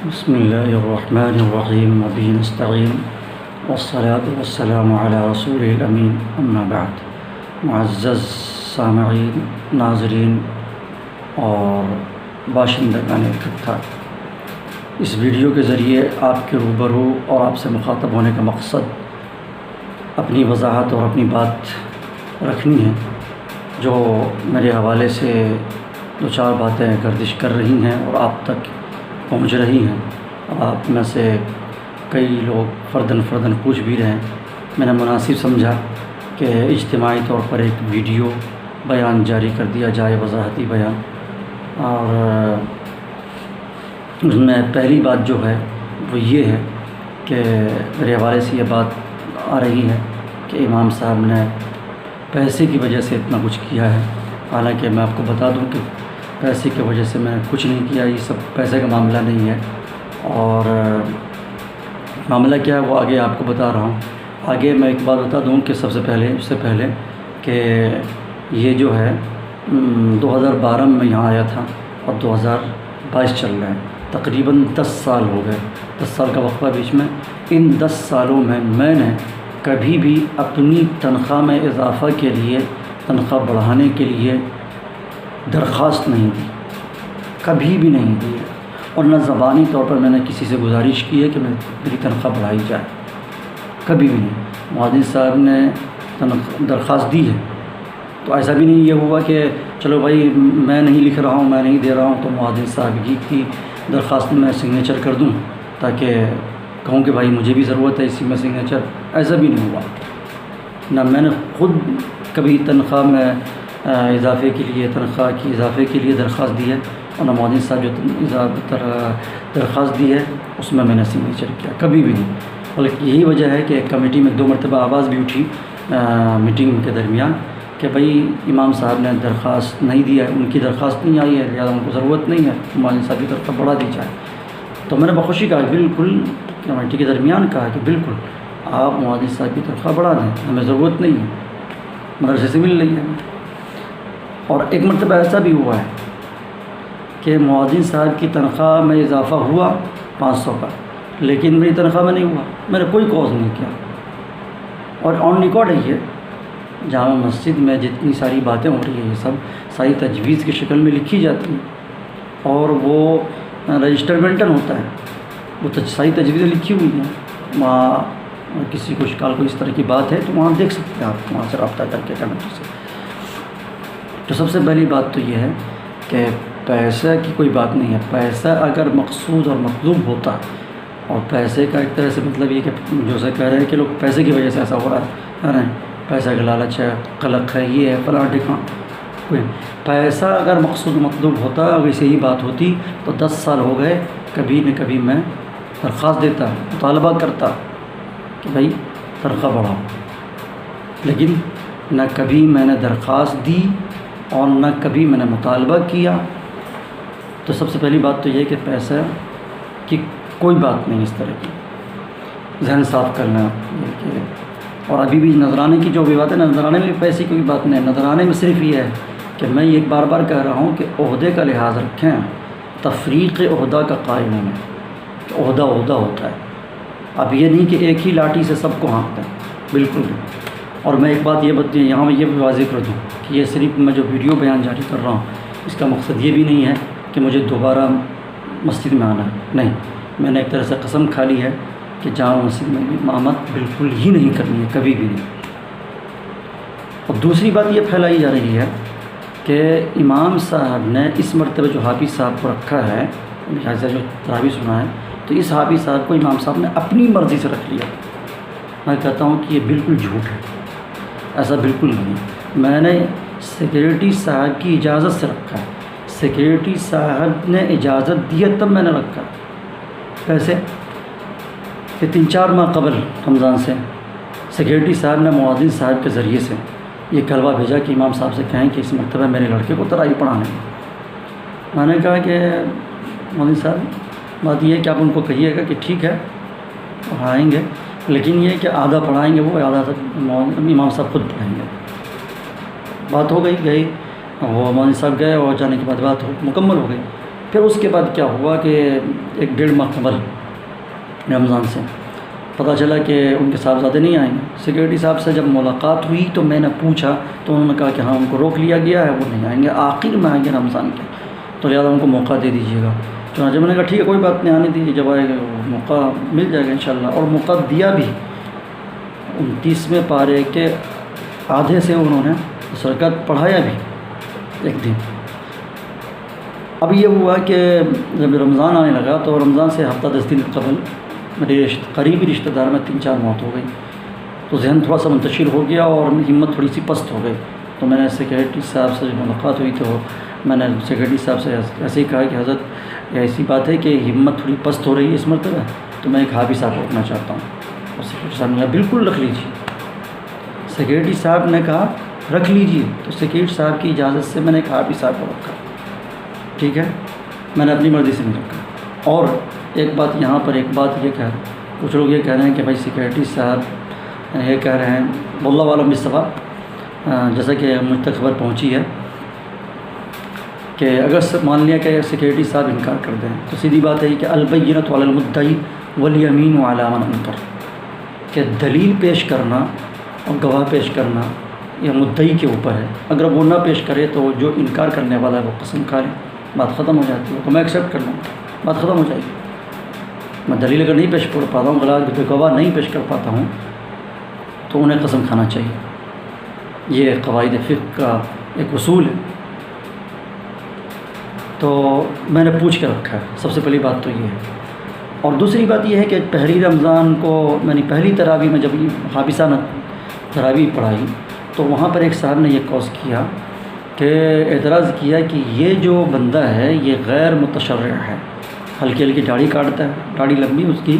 بسم اللہ الرحمن الرحیم وبہ نستعین والصلاة والسلام علی رسول الامین اما بعد۔ معزز سامعین، ناظرین اور باشندگان اکٹھا، اس ویڈیو کے ذریعے آپ کے روبرو اور آپ سے مخاطب ہونے کا مقصد اپنی وضاحت اور اپنی بات رکھنی ہے جو میرے حوالے سے دو چار باتیں گردش کر رہی ہیں اور آپ تک پہنچ رہی ہیں۔ آپ میں سے کئی لوگ فرداً پوچھ بھی رہے ہیں۔ میں نے مناسب سمجھا کہ اجتماعی طور پر ایک ویڈیو بیان جاری کر دیا جائے، وضاحتی بیان۔ اور اس میں پہلی بات جو ہے وہ یہ ہے کہ میرے حوالے سے یہ بات آ رہی ہے کہ امام صاحب نے پیسے کی وجہ سے اتنا کچھ کیا ہے۔ حالانکہ میں آپ کو بتا دوں کہ پیسے کی وجہ سے میں نے کچھ نہیں کیا، یہ سب پیسے کا معاملہ نہیں ہے۔ اور معاملہ کیا ہے وہ آگے آپ کو بتا رہا ہوں۔ آگے میں ایک بات بتا دوں کہ اس سے پہلے کہ یہ جو ہے 2012 میں یہاں آیا تھا اور 2022 چل رہا ہے، تقریباً 10 سال ہو گئے، 10 سال کا وقفہ بیچ میں۔ ان 10 سالوں میں نے کبھی بھی اپنی تنخواہ میں اضافہ کے لیے، تنخواہ بڑھانے کے لیے درخواست نہیں دی، کبھی بھی نہیں دی، اور نہ زبانی طور پر میں نے کسی سے گزارش کی ہے کہ میری تنخواہ بڑھائی جائے، کبھی بھی نہیں۔ معزز صاحب نے درخواست دی ہے تو ایسا بھی نہیں یہ ہوا کہ چلو بھائی میں نہیں لکھ رہا ہوں، میں نہیں دے رہا ہوں تو معزز صاحب کی درخواست میں سگنیچر کر دوں تاکہ کہوں کہ بھائی مجھے بھی ضرورت ہے اسی میں سگنیچر، ایسا بھی نہیں ہوا۔ نہ میں نے خود کبھی تنخواہ میں اضافے کے لیے، تنخواہ کی اضافے کے لیے درخواست دی ہے، اور نہ معزز صاحب جو درخواست دی ہے اس میں نے سگنیچر کیا، کبھی بھی نہیں۔ بلکہ یہی وجہ ہے کہ کمیٹی میں 2 مرتبہ آواز بھی اٹھی میٹنگ کے درمیان کہ بھئی امام صاحب نے درخواست نہیں دیا ہے، ان کی درخواست نہیں آئی ہے، لہٰذا ان کو ضرورت نہیں ہے، معزز صاحب کی تنخواہ بڑھا دی جائے۔ تو میں نے بخوشی کہا بالکل، کمیٹی کے درمیان کہا کہ بالکل آپ معزز صاحب کی تنخواہ بڑھا دیں، ہمیں ضرورت نہیں ہے، مدرسے سے مل رہی ہے۔ اور ایک مرتبہ ایسا بھی ہوا ہے کہ معزز صاحب کی تنخواہ میں اضافہ ہوا 500 کا، لیکن میری تنخواہ میں نہیں ہوا، میں نے کوئی کوز نہیں کیا۔ اور آن ریکارڈ ہے یہ، جامع مسجد میں جتنی ساری باتیں ہو رہی ہیں یہ سب ساری تجویز کی شکل میں لکھی جاتی ہیں، اور وہ رجسٹرمنٹل ہوتا ہے، وہ ساری تجویزیں لکھی ہوئی ہیں۔ وہاں کسی کو شکال کو اس طرح کی بات ہے تو وہاں دیکھ سکتے ہیں آپ، وہاں سے رابطہ کر کے کمیٹی سے۔ تو سب سے پہلی بات تو یہ ہے کہ پیسہ کی کوئی بات نہیں ہے۔ پیسہ اگر مقصود اور مطلوب ہوتا، اور پیسے کا ایک طرح سے مطلب یہ کہ جو سے کہہ رہے ہیں کہ لوگ پیسے کی وجہ سے ایسا ہو رہا ہے، پیسہ کا لالچ ہے، قلق ہے، یہ ہے فلاں ٹھکاں، کوئی پیسہ اگر مقصود مطلوب ہوتا، اگر صحیح بات ہوتی تو 10 سال ہو گئے کبھی نہ کبھی میں درخواست دیتا، مطالبہ کرتا کہ بھائی تنخواہ بڑھاؤ، لیکن نہ کبھی میں نے درخواست دی اور نہ کبھی میں نے مطالبہ کیا۔ تو سب سے پہلی بات تو یہ کہ پیسہ کی کوئی بات نہیں، اس طرح کی ذہن صاف کرنا یہ کہ، اور ابھی بھی نذرانے کی جو بھی بات ہے، نذرانے میں بھی پیسے کی کوئی بات نہیں ہے۔ نذرانے میں صرف یہ ہے کہ میں یہ بار بار کہہ رہا ہوں کہ عہدے کا لحاظ رکھیں، تفریق عہدہ کا قائم ہے، کہ عہدہ ہوتا ہے۔ اب یہ نہیں کہ ایک ہی لاٹھی سے سب کو ہانکتے ہیں، بالکل نہیں۔ اور میں ایک بات یہاں میں یہ بھی واضح کر دوں کہ یہ صرف میں جو ویڈیو بیان جاری کر رہا ہوں اس کا مقصد یہ بھی نہیں ہے کہ مجھے دوبارہ مسجد میں آنا ہے، نہیں، میں نے ایک طرح سے قسم کھا لی ہے کہ جامع مسجد میں بھی امامت بالکل ہی نہیں کرنی ہے، کبھی بھی نہیں۔ اور دوسری بات یہ پھیلائی جا رہی ہے کہ امام صاحب نے اس مرتبہ جو حافظ صاحب کو رکھا ہے، لہٰذا جو تراویح سنا ہے، تو اس حافظ صاحب کو امام صاحب نے اپنی مرضی سے رکھ لیا۔ میں کہتا ہوں کہ یہ بالکل جھوٹ ہے، ایسا بالکل نہیں۔ میں نے سیکریٹری صاحب کی اجازت سے رکھا ہے، سیکریٹری صاحب نے اجازت دی ہے تب میں نے رکھا۔ کیسے کہ 3-4 ماہ قبل رمضان سے سیکریٹری صاحب نے معزز صاحب کے ذریعے سے یہ کلبہ بھیجا کہ امام صاحب سے کہیں کہ اس مرتبہ میرے لڑکے کو تراویح پڑھانے ہیں۔ میں نے کہا کہ معزز صاحب بات یہ ہے کہ آپ ان کو کہیے گا کہ ٹھیک ہے پڑھائیں گے، لیکن یہ کہ آدھا پڑھائیں گے، وہ آدھا امام صاحب خود پڑھائیں گے۔ بات ہو گئی، وہ معزز صاحب گئے اور جانے کے بعد بات مکمل ہو گئی۔ پھر اس کے بعد کیا ہوا کہ 1.5 ماہ قبل رمضان سے پتہ چلا کہ ان کے صاحبزادے نہیں آئیں گے۔ سیکورٹی صاحب سے جب ملاقات ہوئی تو میں نے پوچھا تو انہوں نے کہا کہ ہاں ان کو روک لیا گیا ہے، وہ نہیں آئیں گے، آخر میں آئیں گے رمضان کے، تو لہٰذا ان کو موقع دے دیجیے گا۔ چنانچہ میں نے کہا ٹھیک ہے کوئی بات نہیں، آنے دیجیے، جب آئے گا موقع مل جائے گا انشاءاللہ۔ اور موقع دیا بھی، 29ویں پارے کے آدھے سے انہوں نے اس رکعت پڑھایا بھی ایک دن۔ اب یہ ہوا کہ جب رمضان آنے لگا تو رمضان سے ہفتہ 10 دن قبل میرے قریبی رشتہ دار میں 3-4 موت ہو گئی، تو ذہن تھوڑا سا منتشر ہو گیا اور ہمت تھوڑی سی پست ہو گئی۔ تو میں نے سیکریٹری صاحب سے جب ملاقات ہوئی تو میں نے سیکریٹری صاحب سے ایسے ہی کہا کہ حضرت ایسی بات ہے کہ ہمت تھوڑی پست ہو رہی ہے اس مرتبہ، تو میں ایک حافظ صاحب رکھنا چاہتا ہوں۔ اور سیکریٹری صاحب نے کہا بالکل رکھ لیجیے۔ سیکریٹری صاحب نے کہا رکھ لیجیے، تو سیکریٹری صاحب کی اجازت سے میں نے ایک حافظ صاحب کو رکھا، ٹھیک ہے، میں نے اپنی مرضی سے نہیں رکھا۔ اور ایک بات یہاں پر ایک بات یہ کچھ لوگ یہ کہہ رہے ہیں کہ بھائی سیکریٹری صاحب یہ کہہ رہے ہیں واللہ عالم بالصواب، جیسا کہ مجھ تک خبر پہنچی ہے کہ اگر مان لیا کہ سیکریٹری صاحب انکار کر دیں تو سیدھی بات ہے کہ البینۃ علی المدعی والیمین علی من انکر، کہ دلیل پیش کرنا اور گواہ پیش کرنا یہ مدعی کے اوپر ہے، اگر وہ نہ پیش کرے تو جو انکار کرنے والا ہے وہ قسم کھا لے، بات ختم ہو جاتی ہے، تو میں ایکسیپٹ کر لوں، بات ختم ہو جائے گی۔ میں دلیل اگر نہیں پیش کر پاتا ہوں، گواہ نہیں پیش کر پاتا ہوں، تو انہیں قسم کھانا چاہیے۔ یہ قواعد فقہ کا ایک اصول ہے۔ تو میں نے پوچھ کے رکھا ہے، سب سے پہلی بات تو یہ ہے۔ اور دوسری بات یہ ہے کہ پہلی رمضان کو میں نے پہلی تراویح میں جب حافظانہ تراویح پڑھائی تو وہاں پر ایک صاحب نے یہ کوس کیا کہ اعتراض کیا کہ یہ جو بندہ ہے یہ غیر متشرع ہے، ہلکی ہلکی داڑھی کاٹتا ہے، داڑھی لمبی اس کی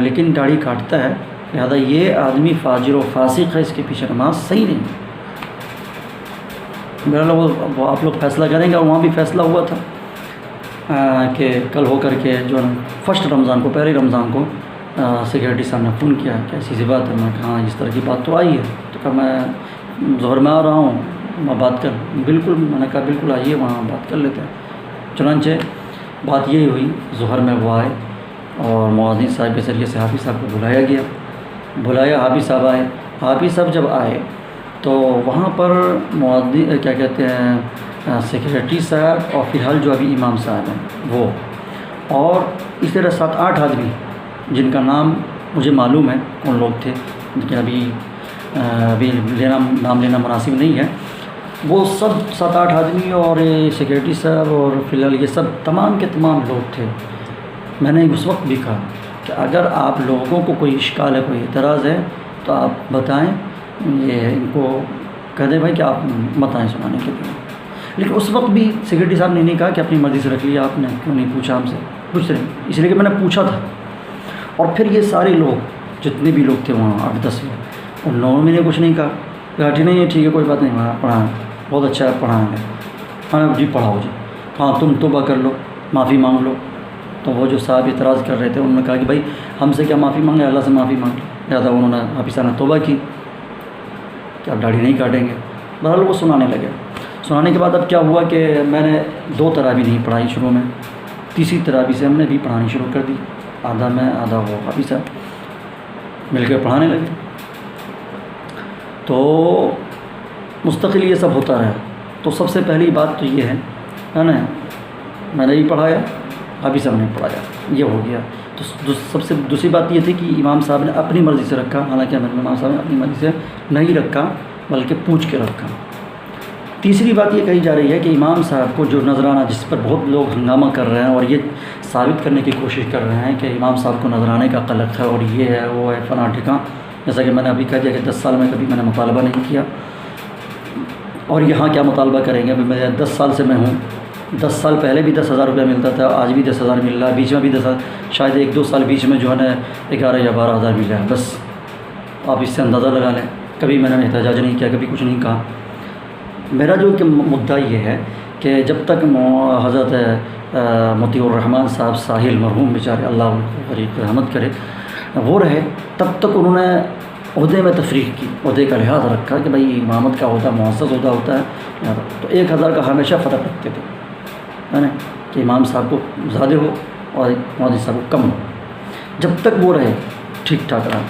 لیکن داڑھی کاٹتا ہے، لہذا یہ آدمی فاجر و فاسق ہے، اس کے پیچھے نماز صحیح نہیں۔ میرا وہ آپ لوگ فیصلہ کریں گے، اور وہاں بھی فیصلہ ہوا تھا کہ کل ہو کر کے جو فرسٹ رمضان کو، پہلے رمضان کو سیکریٹری صاحب نے فون کیا کہ ایسی سی بات ہے، میں کہا ہاں اس طرح کی بات تو آئی ہے، تو کہا میں ظہر میں آ رہا ہوں، میں بات کر بالکل، میں نے کہا بالکل آئیے وہاں بات کر لیتے ہیں۔ چنانچہ بات یہی ہوئی، ظہر میں وہ آئے اور مؤذن صاحب کے ذریعے سے حافظ صاحب کو بلایا گیا، حافظ صاحب آئے۔ حافظ صاحب جب آئے تو وہاں پر مؤذن کیا کہتے ہیں سیکریٹری صاحب اور فی الحال جو ابھی امام صاحب ہیں وہ، اور اس طرح 7-8 آدمی جن کا نام مجھے معلوم ہے کون لوگ تھے، لیکن ابھی نام لینا مناسب نہیں ہے، وہ سب 7-8 آدمی اور سیکریٹری صاحب اور فی الحال یہ سب تمام کے تمام لوگ تھے۔ میں نے اس وقت بھی کہا کہ اگر آپ لوگوں کو کوئی اشکال ہے، کوئی اعتراض ہے تو آپ بتائیں، یہ ان کو کہہ دیں بھائی کہ آپ مت آئیں سنانے کے لیے۔ لیکن اس وقت بھی سیکریٹری صاحب نے نہیں کہا کہ اپنی مرضی سے رکھ لیا، آپ نے کیوں نہیں پوچھا ہم سے، پوچھ رہے اس لیے کہ میں نے پوچھا تھا۔ اور پھر یہ سارے لوگ جتنے بھی لوگ تھے وہاں 8-10 لوگ، ان لوگوں میں نے کچھ نہیں کہا، نہیں ٹھیک ہے کوئی بات نہیں، وہاں پڑھائیں، بہت اچھا ہے پڑھائیں گے، ہاں جی پڑھاؤ جی، ہاں تم توبہ کر لو، معافی مانگ لو۔ تو وہ جو صاحب اعتراض کر رہے تھے انہوں نے کہا کہ بھائی ہم سے کیا معافی مانگے، اللہ سے معافی مانگ لیں، لہٰذا انہوں نے حافظانہ توبہ کی کہ آپ داڑھی نہیں کاٹیں گے۔ بہرحال وہ سنانے لگے۔ سنانے کے بعد اب کیا ہوا کہ میں نے 2 تراویح نہیں پڑھائی شروع میں، تیسری تراویح سے ہم نے بھی پڑھانی شروع کر دی، آدھا میں آدھا وہ حافظ صاحب مل کے پڑھانے لگے۔ تو مستقل یہ سب ہوتا رہا۔ تو سب سے پہلی بات تو یہ ہے نا، میں نے بھی پڑھایا، حافظ صاحب نے پڑھایا، یہ ہو گیا۔ تو سب سے دوسری بات یہ تھی کہ امام صاحب نے اپنی مرضی سے رکھا، حالانکہ امام صاحب نے اپنی مرضی سے نہیں رکھا بلکہ پوچھ کے رکھا۔ تیسری بات یہ کہی جا رہی ہے کہ امام صاحب کو جو نذرانہ، جس پر بہت لوگ ہنگامہ کر رہے ہیں اور یہ ثابت کرنے کی کوشش کر رہے ہیں کہ امام صاحب کو نذرانے کا قلق ہے اور یہ ہے وہ ہے فلاں ٹھکاں، جیسا کہ میں نے ابھی کہہ دیا کہ 10 سال میں کبھی میں نے مطالبہ نہیں کیا، اور یہاں کیا مطالبہ کریں گے؟ میں 10 سال سے میں ہوں، 10 سال پہلے بھی 10,000 روپیہ ملتا تھا، آج بھی 10,000 مل رہا ہے، بیچ میں بھی 10,000، شاید 1-2 سال بیچ میں جو ہے نا 11 یا 12,000 ملا ہے، بس آپ اس سے اندازہ لگا لیں۔ کبھی میں نے احتجاج نہیں کیا، کبھی کچھ نہیں کہا۔ میرا جو کہ مدعا یہ ہے کہ جب تک حضرت مطیع الرحمن صاحب ساحل مرحوم بیچارے، اللہ ان کو غریق رحمت کرے، وہ رہے، تب تک انہوں نے عہدے میں تفریق کی، عہدے کا لحاظ رکھا کہ بھائی امامت کا عہدہ معزز عہدہ ہوتا ہے، تو 1,000 کا ہمیشہ فرق رکھتے تھے، ہے نا، کہ امام صاحب کو زیادہ ہو اور مولوی صاحب کو کم ہو. جب تک وہ رہے ٹھیک ٹھاک رہا.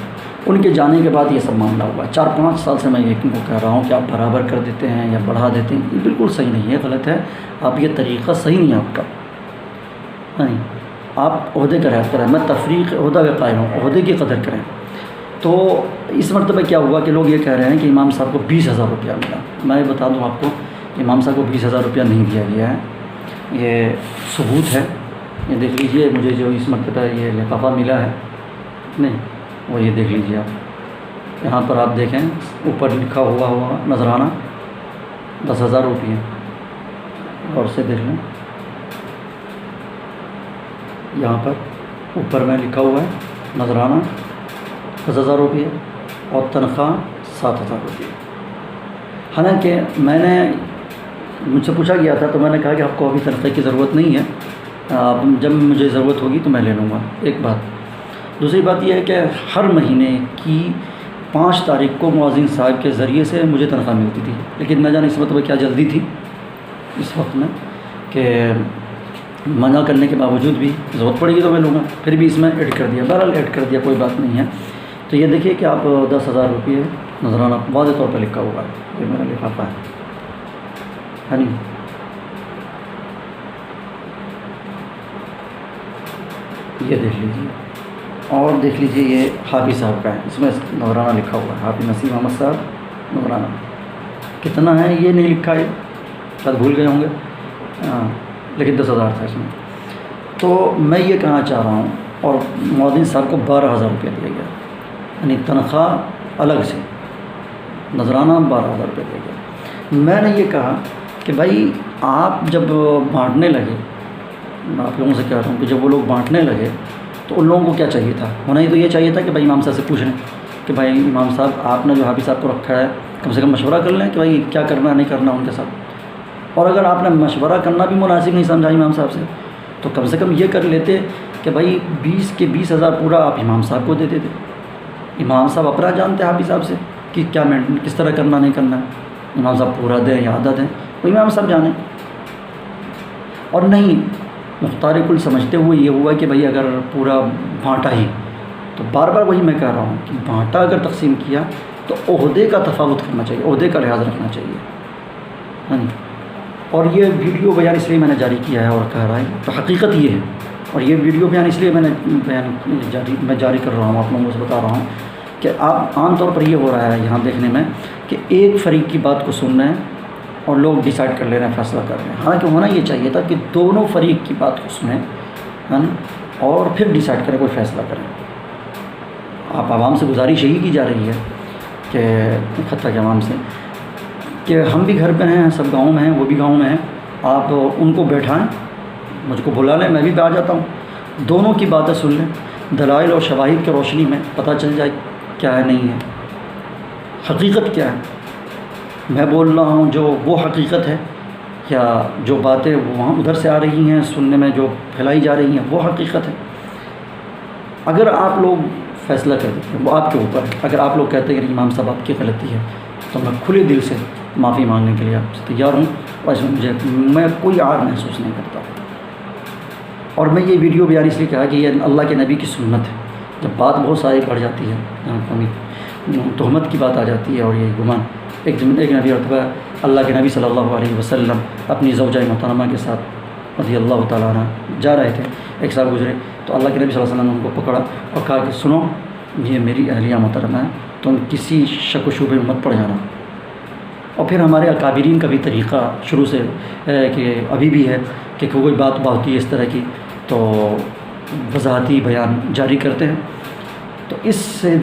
ان کے جانے کے بعد یہ سب معاملہ ہوا. 4-5 سال سے میں یہ کہہ رہا ہوں کہ آپ برابر کر دیتے ہیں یا بڑھا دیتے ہیں. یہ بالکل صحیح نہیں ہے، غلط ہے. آپ یہ طریقہ صحیح نہیں ہے آپ کا. نہیں، آپ عہدے کا رعایت کریں. میں تفریق عہدہ کا قائل ہوں، عہدے کی قدر کریں. تو اس مرتبہ کیا ہوا کہ لوگ یہ کہہ رہے ہیں کہ امام صاحب کو 20,000 روپیہ ملا. میں بتا دوں آپ کو کہ امام صاحب کو 20,000 روپیہ نہیں دیا گیا ہے. یہ ثبوت ہے. یہ دیکھ لیجئے، مجھے جو اس مرتبہ یہ لفافہ ملا ہے نہیں، وہ یہ دیکھ لیجئے آپ. یہاں پر آپ دیکھیں اوپر لکھا ہوا نذرانہ 10,000 روپیہ. اور سے دیکھ لیں، یہاں پر اوپر میں لکھا ہوا ہے نذرانہ 10,000 روپیہ اور تنخواہ 7,000 روپیہ. حالانکہ میں نے مجھ سے پوچھا گیا تھا تو میں نے کہا کہ آپ کو ابھی تنخواہ کی ضرورت نہیں ہے، آپ جب مجھے ضرورت ہوگی تو میں لے لوں گا. ایک بات. دوسری بات یہ ہے کہ ہر مہینے کی 5 تاریخ کو مؤذن صاحب کے ذریعے سے مجھے تنخواہ ملتی تھی. لیکن نہ جانے اس مرتبہ کیا جلدی تھی اس وقت میں کہ منع کرنے کے باوجود بھی ضرورت پڑے گی تو میں لوں گا. پھر بھی اس میں ایڈ کر دیا. بہرحال ایڈ کر دیا، کوئی بات نہیں ہے. تو یہ دیکھیے کہ آپ 10,000 روپیے نذرانہ واضح طور پہ لکھا ہوا ہے. یہ میرا لفافہ ہے نہیں. یہ دیکھ لیجیے اور دیکھ لیجیے یہ حافظ صاحب کا ہے. اس میں نذرانہ لکھا ہوا ہے حافظ نسیم احمد صاحب نذرانہ. کتنا ہے یہ نہیں لکھا ہے، شاید بھول گئے ہوں گے. لیکن 10,000 تھا اس میں. تو میں یہ کہنا چاہ رہا ہوں. اور مؤذن صاحب کو 12,000 روپیہ دیا گیا، یعنی تنخواہ الگ سے، نذرانہ 12,000 روپیہ دیا گیا. میں نے یہ کہا کہ بھائی آپ جب بانٹنے لگے، میں آپ لوگوں سے کہہ رہا ہوں کہ جب وہ لوگ بانٹنے لگے تو ان لوگوں کو کیا چاہیے تھا؟ ہونا ہی تو یہ چاہیے تھا کہ بھائی امام صاحب سے پوچھ لیں کہ بھائی امام صاحب آپ نے جو حافظ صاحب کو رکھا ہے کم سے کم مشورہ کر لیں کہ بھائی کیا کرنا نہیں کرنا ان کے ساتھ. اور اگر آپ نے مشورہ کرنا بھی مناسب نہیں سمجھا امام صاحب سے تو کم سے کم یہ کر لیتے کہ بھائی 20,000 پورا آپ امام صاحب کو دے دیتے. امام صاحب اپنا جانتے ہیں حافظ صاحب سے کہ کیا کس طرح کرنا نہیں کرنا ہے. امام صاحب پورا دیں یا آدھا دیں، وہ امام صاحب جانیں. اور نہیں، مختار کل سمجھتے ہوئے یہ ہوا کہ بھائی اگر پورا بانٹا ہی، تو بار بار وہی میں کہہ رہا ہوں کہ بانٹا اگر تقسیم کیا تو عہدے کا تفاوت کرنا چاہیے، عہدے کا لحاظ رکھنا چاہیے. ہاں جی. اور یہ ویڈیو بیان اس لیے میں نے جاری کیا ہے اور کہہ رہا ہے تو حقیقت یہ ہے. اور یہ ویڈیو بیان اس لیے میں جاری کر رہا ہوں، آپ لوگوں سے بتا رہا ہوں کہ آپ عام طور پر یہ ہو رہا ہے یہاں دیکھنے میں کہ ایک فریق کی بات کو سن رہے ہیں اور لوگ ڈیسائیڈ کر لے رہے ہیں، فیصلہ کر رہے ہیں. حالانکہ ہونا یہ چاہیے تھا کہ دونوں فریق کی بات کو سنیں اور پھر ڈیسائیڈ کریں، کوئی فیصلہ کریں. آپ عوام سے گزارش یہی کی جا رہی ہے کہ خطہ کے عوام سے کہ ہم بھی گھر پہ ہیں، سب گاؤں میں ہیں، وہ بھی گاؤں میں ہیں، آپ ان کو بیٹھائیں، مجھ کو بلا لیں، میں بھی آ جاتا ہوں، دونوں کی باتیں سن لیں، دلائل اور شواہد کی روشنی میں پتہ چل جائے کیا ہے نہیں ہے، حقیقت کیا ہے. میں بول رہا ہوں جو وہ حقیقت ہے یا جو باتیں وہاں ادھر سے آ رہی ہیں سننے میں جو پھیلائی جا رہی ہیں وہ حقیقت ہے. اگر آپ لوگ فیصلہ کر دیتے ہیں وہ آپ کے اوپر ہے. اگر آپ لوگ کہتے ہیں کہ امام صاحب آپ کی غلطی ہے تو میں کھلے دل سے معافی مانگنے کے لیے آپ سے تیار ہوں، اور اس میں میں کوئی عار محسوس نہیں کرتا. اور میں یہ ویڈیو بیان اس لیے کہا کہ یہ اللہ کے نبی کی سنت ہے. جب بات بہت ساری بڑھ جاتی ہے، تہمت کی بات آ جاتی ہے اور یہ گمان، ایک نبی مرتبہ اللہ کے نبی صلی اللہ علیہ وسلم اپنی زوجہ محترمہ کے ساتھ رضی اللہ تعالیٰ عنہ جا رہے تھے. ایک صاحب گزرے تو اللہ کے نبی صلی اللہ علیہ وسلم نے ان کو پکڑا اور کہا کہ سنو، یہ میری اہلیہ محترمہ ہے، تم کسی شک و شبہ میں مت پڑ جانا. اور پھر ہمارے اکابرین کا بھی طریقہ شروع سے کہ ابھی بھی ہے کہ کوئی بات ہوتی ہے اس طرح کی تو وضاحتی بیان جاری کرتے ہیں. تو اس سے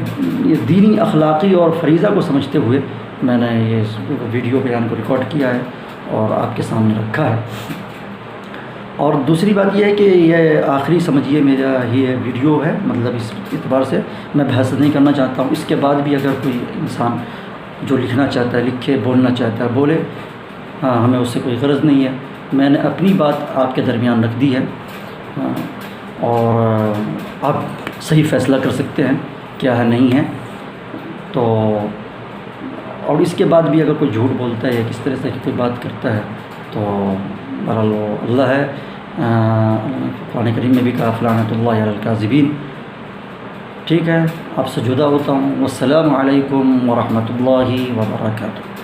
یہ دینی، اخلاقی اور فریضہ کو سمجھتے ہوئے میں نے یہ ویڈیو بیان کو ریکارڈ کیا ہے اور آپ کے سامنے رکھا ہے. اور دوسری بات یہ ہے کہ یہ آخری سمجھیے میرا یہ ویڈیو ہے، مطلب اس اعتبار سے میں بحث نہیں کرنا چاہتا ہوں. اس کے بعد بھی اگر کوئی انسان جو لکھنا چاہتا ہے لکھے، بولنا چاہتا ہے بولے، ہمیں اس سے کوئی غرض نہیں ہے. میں نے اپنی بات آپ کے درمیان رکھ دی ہے اور آپ صحیح فیصلہ کر سکتے ہیں کیا ہے نہیں ہے. تو اور اس کے بعد بھی اگر کوئی جھوٹ بولتا ہے یا کس طرح سے کوئی بات کرتا ہے تو بہرحال وہ اللہ ہے، قرآن کریم میں بھی کہا فلعنۃ اللہ علی الکاذبین. ٹھیک ہے، آپ سے جدا ہوتا ہوں. والسلام علیکم ورحمۃ اللہ وبرکاتہ.